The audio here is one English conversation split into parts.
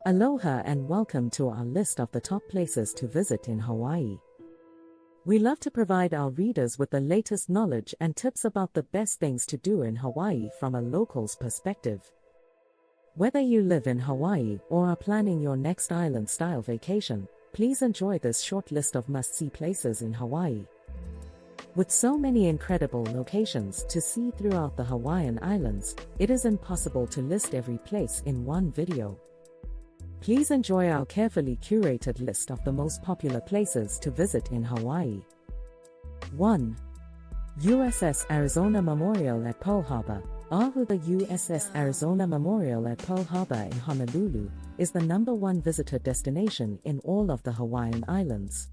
Aloha and welcome to our list of the top places to visit in Hawaii. We love to provide our readers with the latest knowledge and tips about the best things to do in Hawaii from a local's perspective. Whether you live in Hawaii or are planning your next island-style vacation, please enjoy this short list of must-see places in Hawaii. With so many incredible locations to see throughout the Hawaiian Islands, it is impossible to list every place in one video. Please enjoy our carefully curated list of the most popular places to visit in Hawaii. 1. USS Arizona Memorial at Pearl Harbor. Oahu. The USS Arizona Memorial at Pearl Harbor in Honolulu is the #1 visitor destination in all of the Hawaiian Islands.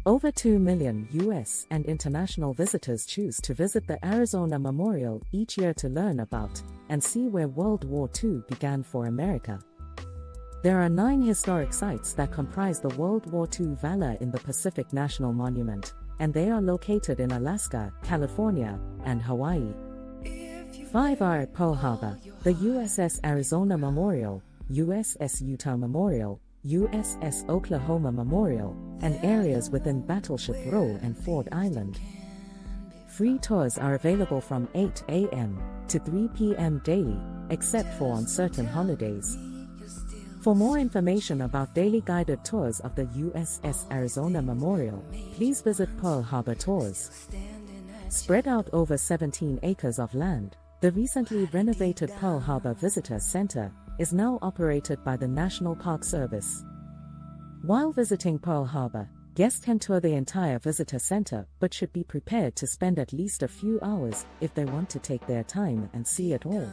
Over 2 million U.S. and international visitors choose to visit the Arizona Memorial each year to learn about and see where World War II began for America. There are 9 historic sites that comprise the World War II Valor in the Pacific National Monument, and they are located in Alaska, California, and Hawaii. 5 are at Pearl Harbor, the USS Arizona Memorial, USS Utah Memorial, USS Oklahoma Memorial, and areas within Battleship Row and Ford Island. Free tours are available from 8 a.m. to 3 p.m. daily, except for on certain holidays. For more information about daily guided tours of the USS Arizona Memorial, please visit Pearl Harbor Tours. Spread out over 17 acres of land, the recently renovated Pearl Harbor Visitor Center is now operated by the National Park Service. While visiting Pearl Harbor, guests can tour the entire visitor center but should be prepared to spend at least a few hours if they want to take their time and see it all.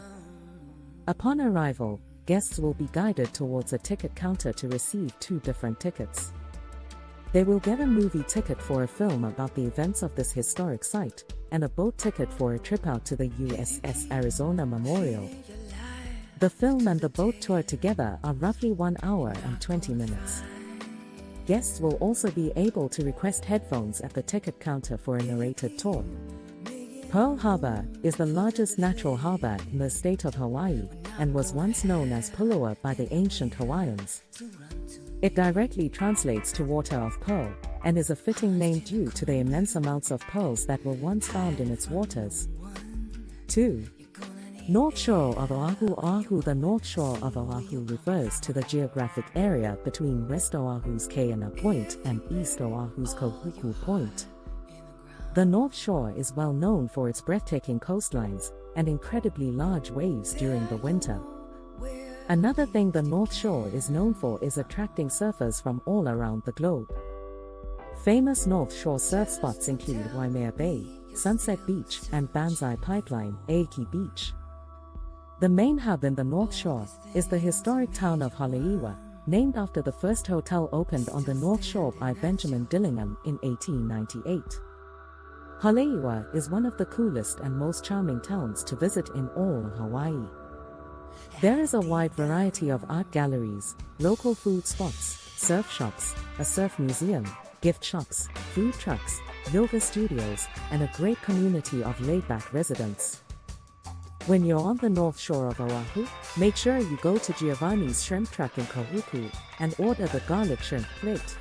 Upon arrival, guests will be guided towards a ticket counter to receive 2 different tickets. They will get a movie ticket for a film about the events of this historic site, and a boat ticket for a trip out to the USS Arizona Memorial. The film and the boat tour together are roughly 1 hour and 20 minutes. Guests will also be able to request headphones at the ticket counter for a narrated tour. Pearl Harbor is the largest natural harbor in the state of Hawaii, and was once known as Pulua by the ancient Hawaiians. It directly translates to water of pearl, and is a fitting name due to the immense amounts of pearls that were once found in its waters. 2. North Shore of Oahu. Oahu. The North Shore of Oahu refers to the geographic area between West Oahu's Kaena Point and East Oahu's Kohuku Point. The North Shore is well known for its breathtaking coastlines and incredibly large waves during the winter. Another thing the North Shore is known for is attracting surfers from all around the globe. Famous North Shore surf spots include Waimea Bay, Sunset Beach, and Banzai Pipeline, Waikiki Beach. The main hub in the North Shore is the historic town of Haleakala, named after the first hotel opened on the North Shore by Benjamin Dillingham in 1898. Haleakala is one of the coolest and most charming towns to visit in all of Hawaii. There is a wide variety of art galleries, local food spots, surf shops, a surf museum, gift shops, food trucks, yoga studios, and a great community of laid-back residents. When you're on the North Shore of Oahu, make sure you go to Giovanni's Shrimp Truck in Kohuku and order the garlic shrimp plate.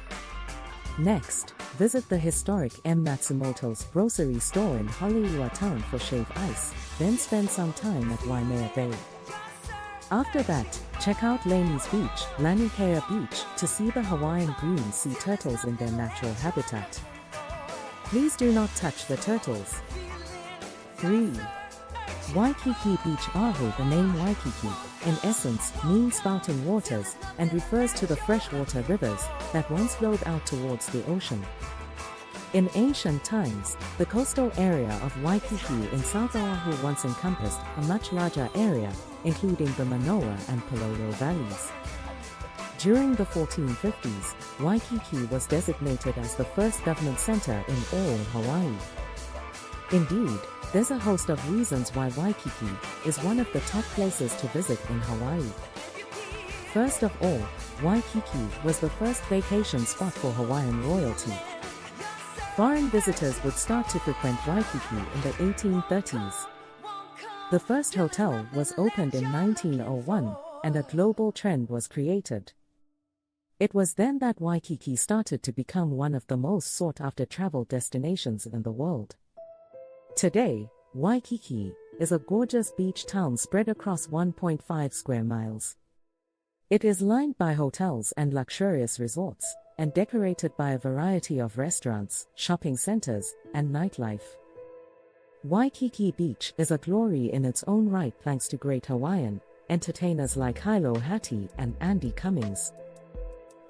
Next, visit the historic M. Matsumoto's grocery store in Haleakala town for shave ice, then spend some time at Waimea Bay. After that, check out Lānaʻi's beach, Lānaʻi Beach, to see the Hawaiian green sea turtles in their natural habitat. Please do not touch the turtles. 3. Waikiki Beach. Oahu. The name Waikiki, in essence, means spouting waters, and refers to the freshwater rivers that once flowed out towards the ocean. In ancient times, the coastal area of Waikiki in South Oahu once encompassed a much larger area, including the Manoa and Palolo valleys. During the 1450s, Waikiki was designated as the first government center in all Hawaii. Indeed, there's a host of reasons why Waikiki is one of the top places to visit in Hawaii. First of all, Waikiki was the first vacation spot for Hawaiian royalty. Foreign visitors would start to frequent Waikiki in the 1830s. The first hotel was opened in 1901, and a global trend was created. It was then that Waikiki started to become one of the most sought-after travel destinations in the world. Today, Waikiki is a gorgeous beach town spread across 1.5 square miles. It is lined by hotels and luxurious resorts, and decorated by a variety of restaurants, shopping centers, and nightlife. Waikiki Beach is a glory in its own right thanks to great Hawaiian entertainers like Hilo Hattie and Andy Cummings.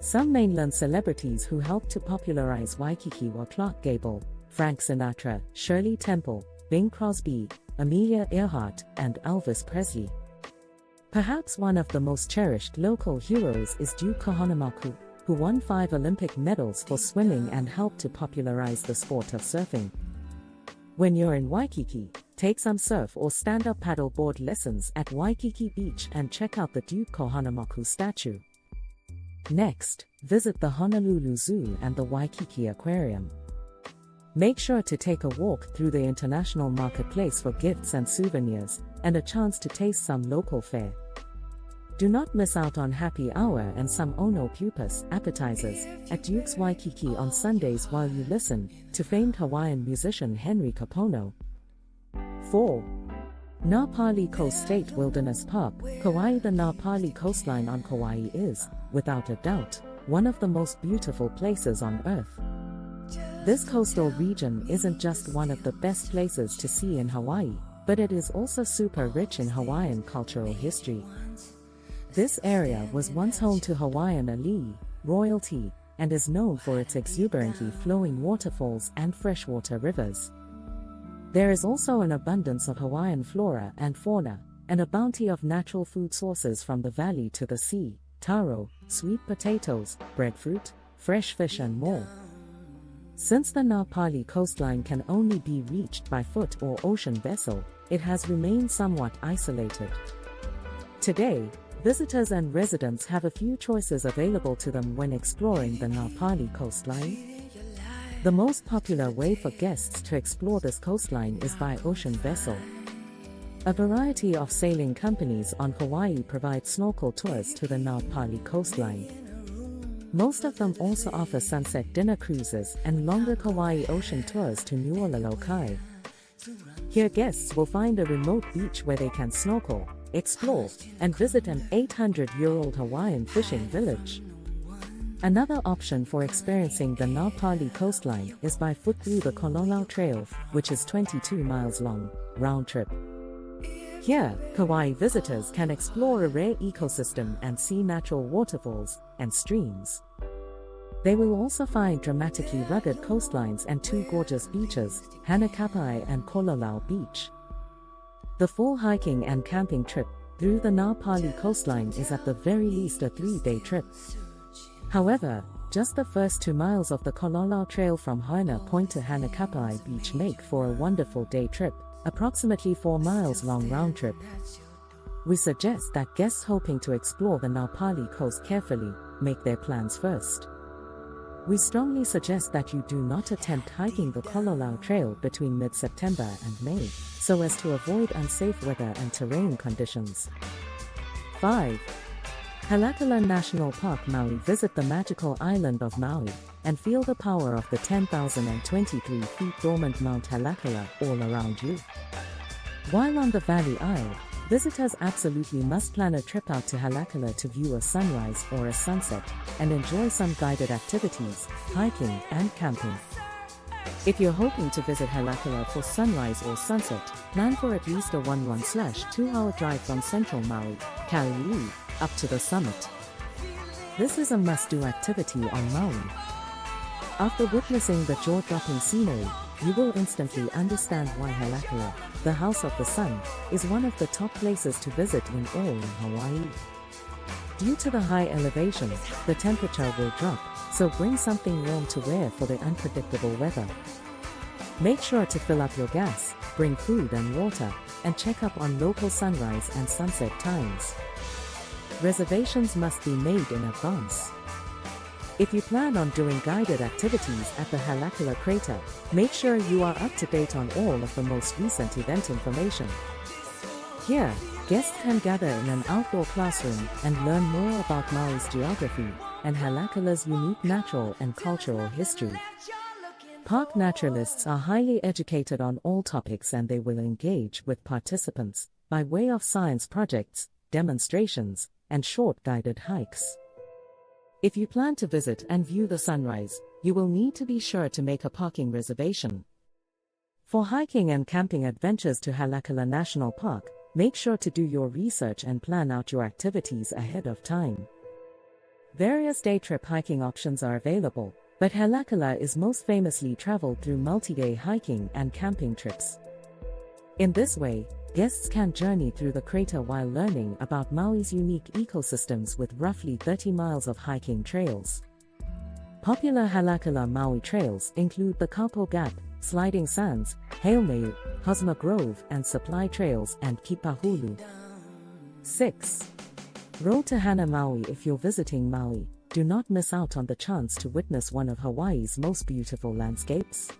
Some mainland celebrities who helped to popularize Waikiki were Clark Gable, Frank Sinatra, Shirley Temple, Bing Crosby, Amelia Earhart, and Elvis Presley. Perhaps one of the most cherished local heroes is Duke Kahanamoku, who won 5 Olympic medals for swimming and helped to popularize the sport of surfing. When you're in Waikiki, take some surf or stand-up paddleboard lessons at Waikiki Beach and check out the Duke Kahanamoku statue. Next, visit the Honolulu Zoo and the Waikiki Aquarium. Make sure to take a walk through the international marketplace for gifts and souvenirs, and a chance to taste some local fare. Do not miss out on happy hour and some ono pupus appetizers at Duke's Waikiki on Sundays while you listen to famed Hawaiian musician Henry Kapono. 4. Na Pali Coast State Wilderness Park, Kauai. The Na Pali coastline on Kauai is, without a doubt, one of the most beautiful places on Earth. This coastal region isn't just one of the best places to see in Hawaii, but it is also super rich in Hawaiian cultural history. This area was once home to Hawaiian alii, royalty, and is known for its exuberantly flowing waterfalls and freshwater rivers. There is also an abundance of Hawaiian flora and fauna, and a bounty of natural food sources from the valley to the sea: taro, sweet potatoes, breadfruit, fresh fish and more. Since the Na Pali coastline can only be reached by foot or ocean vessel, it has remained somewhat isolated. Today, visitors and residents have a few choices available to them when exploring the Na Pali coastline. The most popular way for guests to explore this coastline is by ocean vessel. A variety of sailing companies on Hawaii provide snorkel tours to the Na Pali coastline. Most of them also offer sunset dinner cruises and longer Kauai ocean tours to Nuololokai. Here guests will find a remote beach where they can snorkel, explore, and visit an 800-year-old Hawaiian fishing village. Another option for experiencing the Na Pali coastline is by foot through the Kololau Trail, which is 22 miles long, round trip. Here, Kauai visitors can explore a rare ecosystem and see natural waterfalls and streams. They will also find dramatically rugged coastlines and 2 gorgeous beaches, Haleakala and Kololau Beach. The full hiking and camping trip through the Na Pali coastline is at the very least a 3-day trip. However, just the first 2 miles of the Kololau Trail from Hana Point to Haleakala Beach make for a wonderful day trip, approximately 4 miles long round trip. We suggest that guests hoping to explore the Na Pali coast carefully make their plans first. We strongly suggest that you do not attempt hiking the Kololau Trail between mid-September and May, so as to avoid unsafe weather and terrain conditions. 5. Haleakala National Park, Maui. Visit the magical island of Maui and feel the power of the 10,023 feet dormant Mount Haleakala all around you. While on the Valley Isle, visitors absolutely must plan a trip out to Haleakala to view a sunrise or a sunset and enjoy some guided activities, hiking and camping. If you're hoping to visit Haleakala for sunrise or sunset, plan for at least a 1-2 hour drive from central Maui, Kali'i, up to the summit. This is a must-do activity on Maui. After witnessing the jaw-dropping scenery, you will instantly understand why Haleakala, the House of the Sun, is one of the top places to visit in all in Hawaii. Due to the high elevation, the temperature will drop, so bring something warm to wear for the unpredictable weather. Make sure to fill up your gas, bring food and water, and check up on local sunrise and sunset times. Reservations must be made in advance. If you plan on doing guided activities at the Haleakala crater, make sure you are up to date on all of the most recent event information. Here, Guests can gather in an outdoor classroom and learn more about Maui's geography and Haleakala's unique natural and cultural history. Park naturalists are highly educated on all topics, and they will engage with participants by way of science projects, demonstrations, and short guided hikes. If you plan to visit and view the sunrise, you will need to be sure to make a parking reservation. For hiking and camping adventures to Haleakala National Park, make sure to do your research and plan out your activities ahead of time. Various day trip hiking options are available, but Haleakala is most famously traveled through multi-day hiking and camping trips. In this way, guests can journey through the crater while learning about Maui's unique ecosystems with roughly 30 miles of hiking trails. Popular Haleakala Maui trails include the Kaupo Gap, Sliding Sands, Halemeu, Hosmer Grove and Supply Trails, and Kipahulu. 6. Road to Hana Maui. If you're visiting Maui, do not miss out on the chance to witness one of Hawaii's most beautiful landscapes.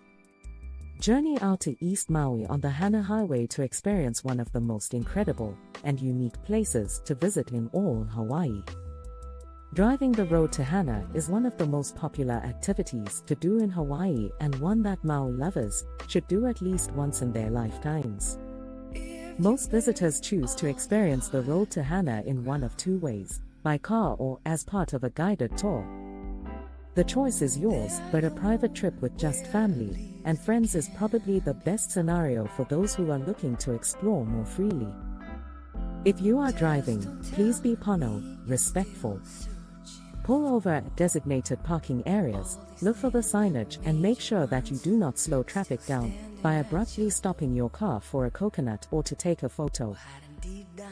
Journey out to East Maui on the Hana Highway to experience one of the most incredible and unique places to visit in all Hawaii. Driving the road to Hana is one of the most popular activities to do in Hawaii, and one that Maui lovers should do at least once in their lifetimes. Most visitors choose to experience the road to Hana in one of two ways: by car or as part of a guided tour. The choice is yours, but a private trip with just family and friends is probably the best scenario for those who are looking to explore more freely. If you are driving, please be pono, respectful. Pull over at designated parking areas, look for the signage, and make sure that you do not slow traffic down by abruptly stopping your car for a coconut or to take a photo.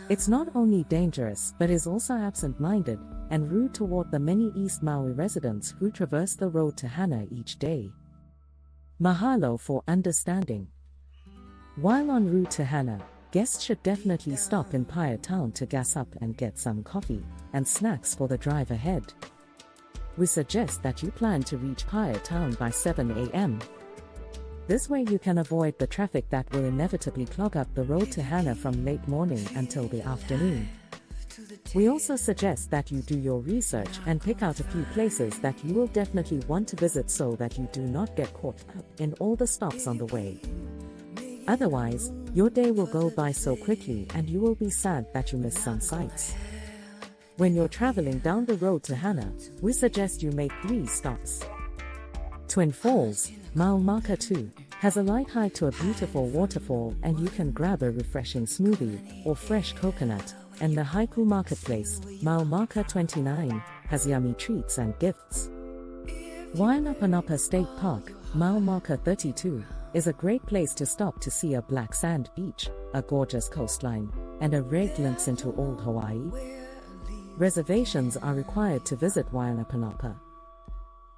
It's not only dangerous but is also absent-minded and rude toward the many East Maui residents who traverse the road to Hana each day. Mahalo for understanding. While en route to Hana, guests should definitely stop in Paia Town to gas up and get some coffee and snacks for the drive ahead. We suggest that you plan to reach Paia Town by 7 a.m. This way you can avoid the traffic that will inevitably clog up the road to Hana from late morning until the afternoon. We also suggest that you do your research and pick out a few places that you will definitely want to visit so that you do not get caught up in all the stops on the way. Otherwise, your day will go by so quickly and you will be sad that you missed some sights. When you're traveling down the road to Hana, we suggest you make 3 stops. Twin Falls, Maumaka 2, has a light hike to a beautiful waterfall, and you can grab a refreshing smoothie or fresh coconut. And the Haiku Marketplace, Maumaka 29, has yummy treats and gifts. Wailapanopa State Park, Maumaka 32, is a great place to stop to see a black sand beach, a gorgeous coastline, and a rare glimpse into old Hawaii. Reservations are required to visit Wailapanopa.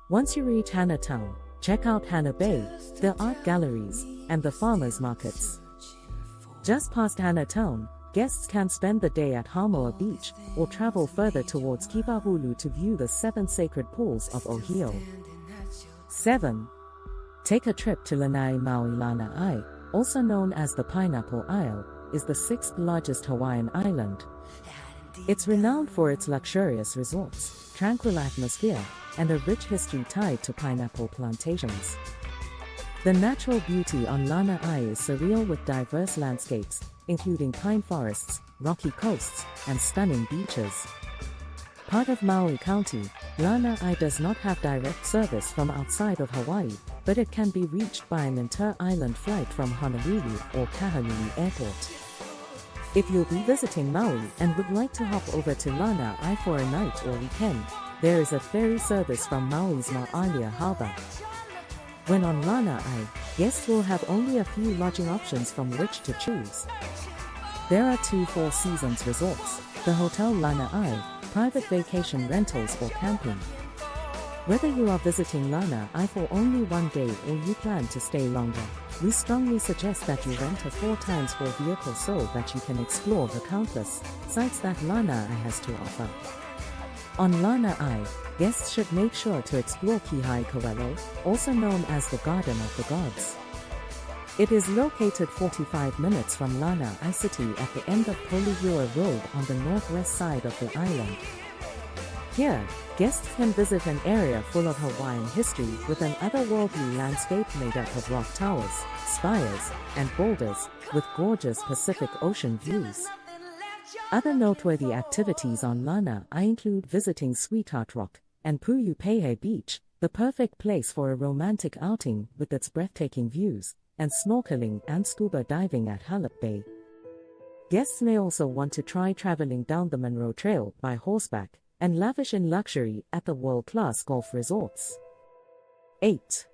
Once you reach Hana Town, check out Hana Bay, the art galleries, and the farmers markets. Just past Hana Town, guests can spend the day at Hamoa Beach or travel further towards Kipahulu to view the 7 sacred pools of Ohio. 7. Take a trip to Lānaʻi. Maui. Lānaʻi, also known as the Pineapple Isle, is the 6th largest Hawaiian island. It's renowned for its luxurious resorts, tranquil atmosphere, and a rich history tied to pineapple plantations. The natural beauty on Lānaʻi is surreal, with diverse landscapes, including pine forests, rocky coasts, and stunning beaches. Part of Maui County, Lānaʻi does not have direct service from outside of Hawaii, but it can be reached by an inter-island flight from Honolulu or Kahului Airport. If you'll be visiting Maui and would like to hop over to Lānaʻi for a night or weekend, there is a ferry service from Maui's Ma'alia Harbor. When on Lānaʻi, guests will have only a few lodging options from which to choose. There are 2 Four Seasons resorts, the Hotel Lānaʻi, private vacation rentals, or camping. Whether you are visiting Lānaʻi for only one day or you plan to stay longer, we strongly suggest that you rent a 4x4 vehicle so that you can explore the countless sights that Lānaʻi has to offer. On Lānaʻi, guests should make sure to explore Kihai Kawelo, also known as the Garden of the Gods. It is located 45 minutes from Lānaʻi city at the end of Poliura Road on the northwest side of the island. Here, guests can visit an area full of Hawaiian history with an otherworldly landscape made up of rock towers, spires, and boulders, with gorgeous Pacific Ocean views. Other noteworthy activities on Lānaʻi include visiting Sweetheart Rock and Puʻupehe Beach, the perfect place for a romantic outing with its breathtaking views, and snorkeling and scuba diving at Haleakala Bay. Guests may also want to try traveling down the Monroe Trail by horseback and lavish in luxury at the world-class golf resorts. 8.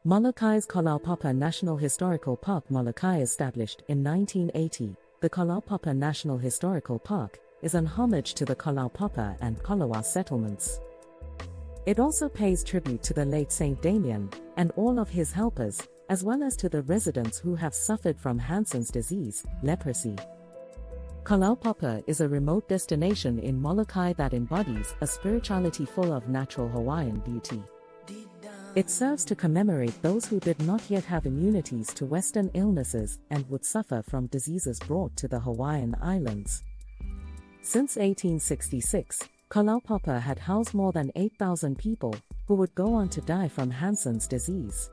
Molokai Kalaupapa National Historical Park. Molokai, established in 1980, the Kalaupapa National Historical Park is an homage to the Kalaupapa and Kalawa settlements. It also pays tribute to the late Saint Damien and all of his helpers, as well as to the residents who have suffered from Hansen's disease, leprosy. Kalaupapa is a remote destination in Molokai that embodies a spirituality full of natural Hawaiian beauty. It serves to commemorate those who did not yet have immunities to Western illnesses and would suffer from diseases brought to the Hawaiian Islands. Since 1866, Kalaupapa had housed more than 8,000 people who would go on to die from Hansen's disease.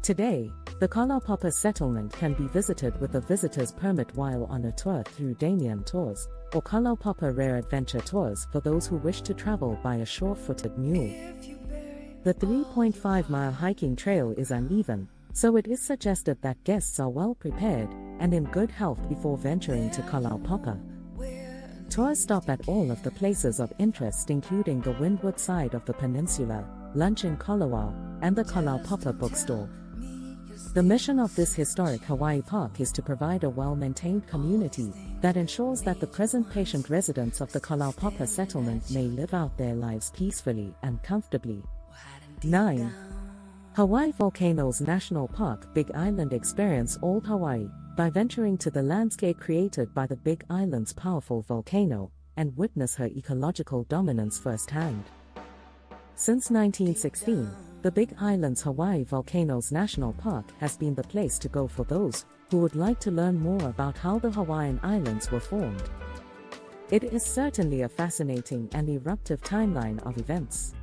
Today, the Kalaupapa settlement can be visited with a visitor's permit while on a tour through Damien Tours, or Kalaupapa Rare Adventure Tours for those who wish to travel by a short-footed mule. The 3.5-mile hiking trail is uneven, so it is suggested that guests are well prepared and in good health before venturing to Kalaupapa. Tours stop at all of the places of interest, including the windward side of the peninsula, lunch in Kalawao, and the Kalaupapa bookstore. The mission of this historic Hawaii park is to provide a well-maintained community that ensures that the present patient residents of the Kalaupapa settlement may live out their lives peacefully and comfortably. 9. Hawaii Volcanoes National Park. Big Island. Experience Old Hawaii by venturing to the landscape created by the Big Island's powerful volcano and witness her ecological dominance firsthand. Since 1916, the Big Island's Hawaii Volcanoes National Park has been the place to go for those who would like to learn more about how the Hawaiian Islands were formed. It is certainly a fascinating and eruptive timeline of events.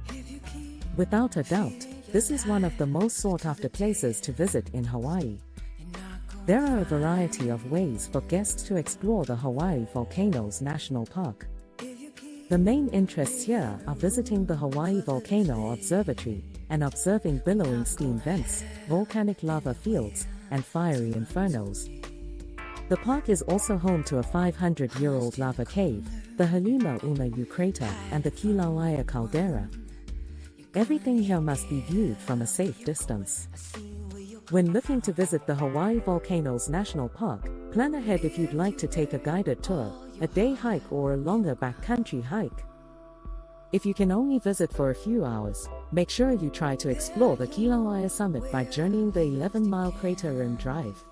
Without a doubt, this is one of the most sought-after places to visit in Hawaii. There are a variety of ways for guests to explore the Hawaii Volcanoes National Park. The main interests here are visiting the Hawaii Volcano Observatory and observing billowing steam vents, volcanic lava fields, and fiery infernos. The park is also home to a 500-year-old lava cave, the Halima-Una'u crater, and the Kilauea caldera. Everything here must be viewed from a safe distance. When looking to visit the Hawaii Volcanoes National Park, plan ahead if you'd like to take a guided tour, a day hike, or a longer backcountry hike. If you can only visit for a few hours, make sure you try to explore the Kilauea summit by journeying the 11-mile crater rim drive.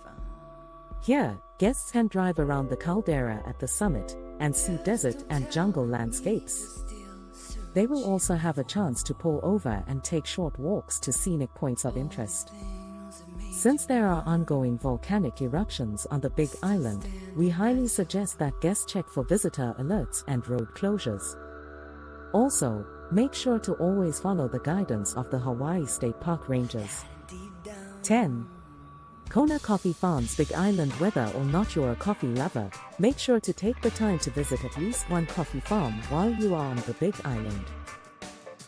Here, guests can drive around the caldera at the summit and see desert and jungle landscapes. They will also have a chance to pull over and take short walks to scenic points of interest. Since there are ongoing volcanic eruptions on the Big Island, we highly suggest that guests check for visitor alerts and road closures. Also, make sure to always follow the guidance of the Hawaii State Park Rangers. 10. Kona Coffee Farms. Big Island. Whether or not you're a coffee lover, make sure to take the time to visit at least one coffee farm while you are on the Big Island.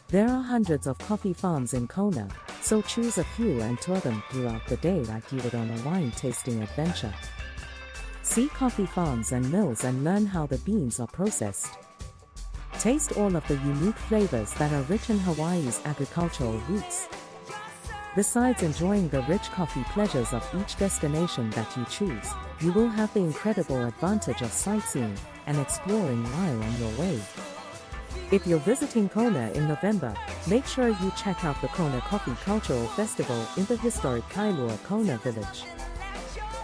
There are hundreds of coffee farms in Kona, so choose a few and tour them throughout the day like you would on a wine tasting adventure. See coffee farms and mills and learn how the beans are processed. Taste all of the unique flavors that are rich in Hawaii's agricultural roots. Besides enjoying the rich coffee pleasures of each destination that you choose, you will have the incredible advantage of sightseeing and exploring while on your way. If you're visiting Kona in November, make sure you check out the Kona Coffee Cultural Festival in the historic Kailua Kona village.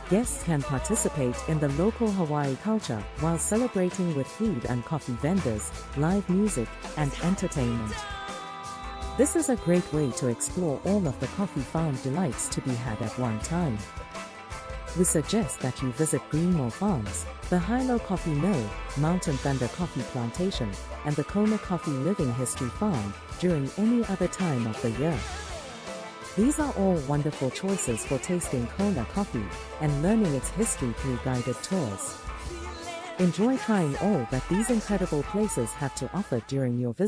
Guests can participate in the local Hawaii culture while celebrating with food and coffee vendors, live music, and entertainment. This is a great way to explore all of the coffee farm delights to be had at one time. We suggest that you visit Greenmore Farms, the Hilo Coffee Mill, Mountain Thunder Coffee Plantation, and the Kona Coffee Living History Farm during any other time of the year. These are all wonderful choices for tasting Kona coffee and learning its history through guided tours. Enjoy trying all that these incredible places have to offer during your visit.